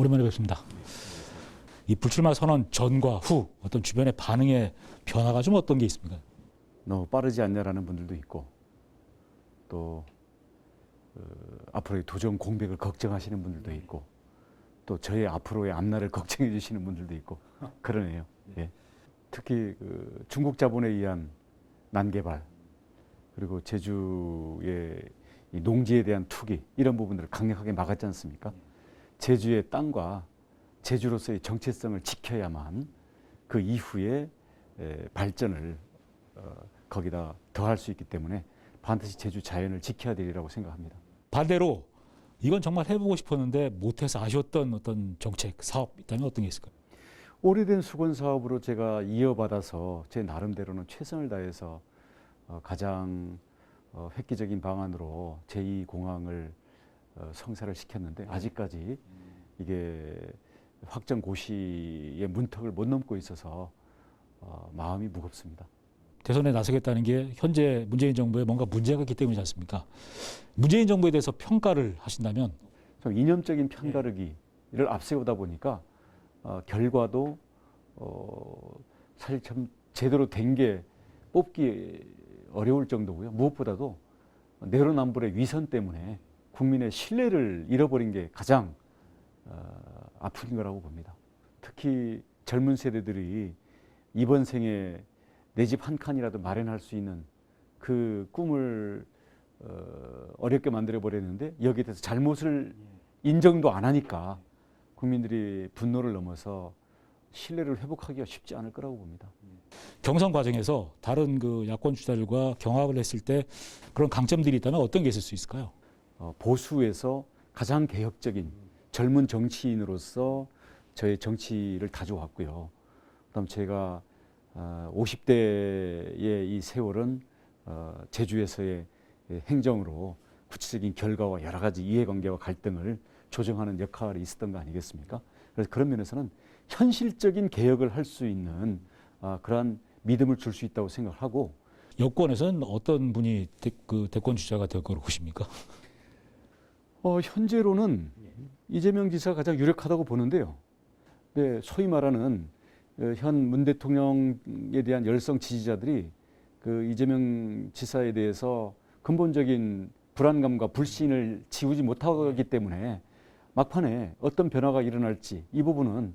오랜만에 뵙습니다. 이 불출마 선언 전과 후 어떤 주변의 반응의 변화가 좀 어떤 게 있습니까? 너무 빠르지 않냐라는 분들도 있고 또 앞으로의 도전 공백을 걱정하시는 분들도 있고 또 저의 앞으로의 앞날을 걱정해 주시는 분들도 있고 그러네요. 예. 특히 중국 자본에 의한 난개발 그리고 제주의 이 농지에 대한 투기 이런 부분들을 강력하게 막았지 않습니까? 제주의 땅과 제주로서의 정체성을 지켜야만 그 이후에 발전을 거기다 더할 수 있기 때문에 반드시 제주 자연을 지켜야 되리라고 생각합니다. 반대로 이건 정말 해보고 싶었는데 못해서 아쉬웠던 어떤 정책, 사업 있다면 어떤 게 있을까요? 오래된 수건 사업으로 제가 이어받아서 제 나름대로는 최선을 다해서 가장 획기적인 방안으로 제2공항을 성사를 시켰는데 아직까지 이게 확정 고시의 문턱을 못 넘고 있어서 마음이 무겁습니다. 대선에 나서겠다는 게 현재 문재인 정부에 뭔가 문제가 있기 때문이지 않습니까? 문재인 정부에 대해서 평가를 하신다면 좀 이념적인 편가르기를 앞세우다 보니까 결과도 사실 참 제대로 된 게 뽑기 어려울 정도고요. 무엇보다도 내로남불의 위선 때문에 국민의 신뢰를 잃어버린 게 가장 아픈 거라고 봅니다. 특히 젊은 세대들이 이번 생에 내 집 한 칸이라도 마련할 수 있는 그 꿈을 어렵게 만들어 버렸는데 여기에 대해서 잘못을 인정도 안 하니까 국민들이 분노를 넘어서 신뢰를 회복하기가 쉽지 않을 거라고 봅니다. 경선 과정에서 다른 그 야권 주자들과 경합을 했을 때 그런 강점들이 있다면 어떤 게 있을 수 있을까요? 보수에서 가장 개혁적인 젊은 정치인으로서 저의 정치를 다져왔고요. 그다음 제가 50대의 이 세월은 제주에서의 행정으로 구체적인 결과와 여러 가지 이해관계와 갈등을 조정하는 역할이 있었던 거 아니겠습니까? 그래서 그런 면에서는 현실적인 개혁을 할 수 있는 그러한 믿음을 줄 수 있다고 생각하고 여권에서는 어떤 분이 대권 주자가 될 거라고 보십니까? 현재로는 이재명 지사가 가장 유력하다고 보는데요. 네, 소위 말하는 현 문 대통령에 대한 열성 지지자들이 그 이재명 지사에 대해서 근본적인 불안감과 불신을 지우지 못하기 때문에 막판에 어떤 변화가 일어날지 이 부분은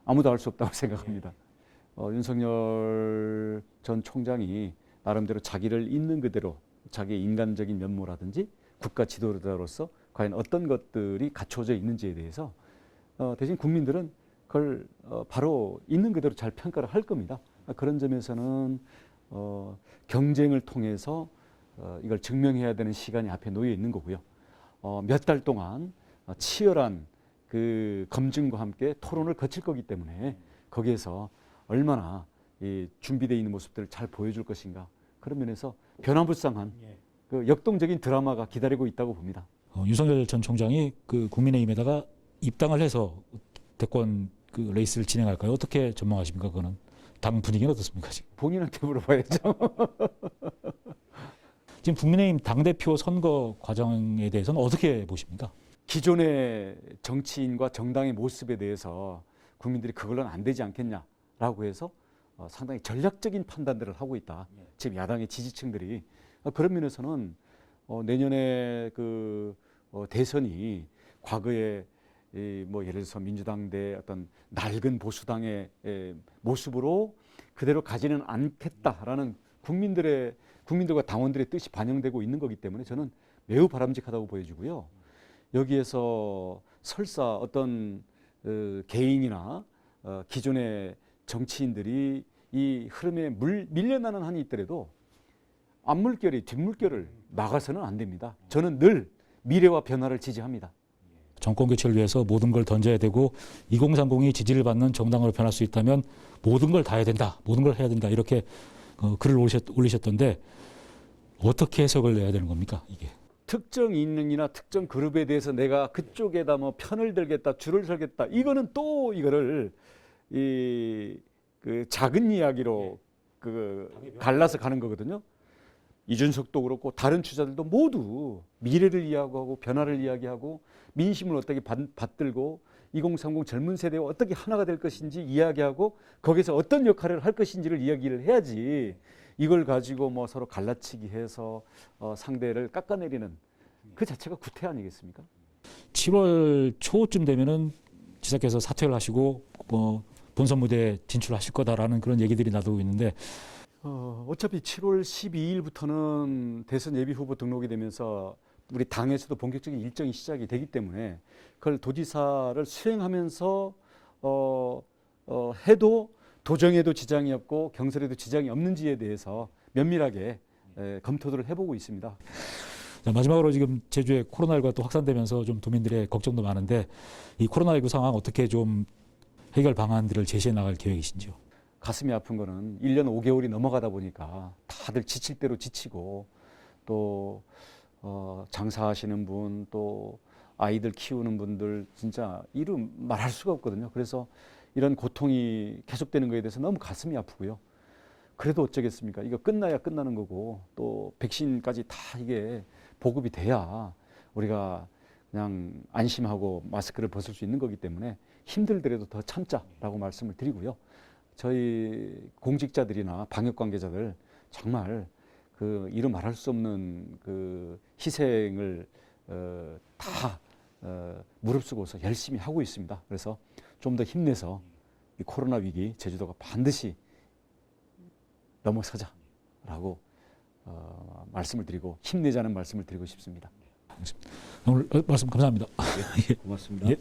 아무도 알 수 없다고 생각합니다. 윤석열 전 총장이 나름대로 자기를 있는 그대로 자기의 인간적인 면모라든지 국가 지도자로서 과연 어떤 것들이 갖춰져 있는지에 대해서 대신 국민들은 그걸 바로 있는 그대로 잘 평가를 할 겁니다. 그런 점에서는 경쟁을 통해서 이걸 증명해야 되는 시간이 앞에 놓여 있는 거고요. 몇 달 동안 치열한 그 검증과 함께 토론을 거칠 거기 때문에 거기에서 얼마나 이 준비되어 있는 모습들을 잘 보여줄 것인가 그런 면에서 변화무쌍한 그 역동적인 드라마가 기다리고 있다고 봅니다. 윤석열 전 총장이 그 국민의힘에다가 입당을 해서 대권 그 레이스를 진행할까요? 어떻게 전망하십니까? 그거는 당 분위기는 어떻습니까? 지금 본인한테 물어봐야죠. 지금 국민의힘 당대표 선거 과정에 대해서는 어떻게 보십니까? 기존의 정치인과 정당의 모습에 대해서 국민들이 그걸로는 안 되지 않겠냐라고 해서 상당히 전략적인 판단들을 하고 있다. 지금 야당의 지지층들이 그런 면에서는 내년에 그 대선이 과거에 뭐 예를 들어서 민주당 대 어떤 낡은 보수당의 모습으로 그대로 가지는 않겠다라는 국민들과 당원들의 뜻이 반영되고 있는 거기 때문에 저는 매우 바람직하다고 보여지고요. 여기에서 설사 어떤 개인이나 기존의 정치인들이 이 흐름에 밀려나는 한이 있더라도 앞물결이 뒷물결을 막아서는 안 됩니다. 저는 늘 미래와 변화를 지지합니다. 정권 교체를 위해서 모든 걸 던져야 되고 2030이 지지를 받는 정당으로 변할 수 있다면 모든 걸 다 해야 된다. 모든 걸 해야 된다. 이렇게 글을 올리셨던데 어떻게 해석을 내야 되는 겁니까? 이게. 특정 인물이나 특정 그룹에 대해서 내가 그쪽에다 뭐 편을 들겠다, 줄을 설겠다. 이거는 또 이거를 그 작은 이야기로 갈라서 가는 거거든요. 이준석도 그렇고 다른 주자들도 모두 미래를 이야기하고 변화를 이야기하고 민심을 어떻게 받들고 2030 젊은 세대와 어떻게 하나가 될 것인지 이야기하고 거기서 어떤 역할을 할 것인지를 이야기를 해야지 이걸 가지고 뭐 서로 갈라치기 해서 상대를 깎아내리는 그 자체가 구태 아니겠습니까? 7월 초쯤 되면은 지사께서 사퇴를 하시고 뭐 본선 무대에 진출하실 거다라는 그런 얘기들이 나도고 있는데 어차피 7월 12일부터는 대선 예비 후보 등록이 되면서 우리 당에서도 본격적인 일정이 시작이 되기 때문에 그걸 도지사를 수행하면서 해도 도정에도 지장이 없고 경선에도 지장이 없는지에 대해서 면밀하게 검토들을 해보고 있습니다. 자, 마지막으로 지금 제주에 코로나19가 또 확산되면서 좀 도민들의 걱정도 많은데 이 코로나19 상황 어떻게 좀 해결 방안들을 제시해 나갈 계획이신지요? 가슴이 아픈 거는 1년 5개월이 넘어가다 보니까 다들 지칠 대로 지치고 또 장사하시는 분, 또 아이들 키우는 분들 진짜 이름 말할 수가 없거든요. 그래서 이런 고통이 계속되는 거에 대해서 너무 가슴이 아프고요. 그래도 어쩌겠습니까? 이거 끝나야 끝나는 거고 또 백신까지 다 이게 보급이 돼야 우리가 그냥 안심하고 마스크를 벗을 수 있는 거기 때문에 힘들더라도 더 참자라고 말씀을 드리고요. 저희 공직자들이나 방역 관계자들 정말 그 이루 말할 수 없는 그 희생을 다 무릅쓰고서 열심히 하고 있습니다. 그래서 좀 더 힘내서 이 코로나 위기 제주도가 반드시 넘어서자라고 말씀을 드리고 힘내자는 말씀을 드리고 싶습니다. 오늘 말씀 감사합니다. 네, 고맙습니다. 예.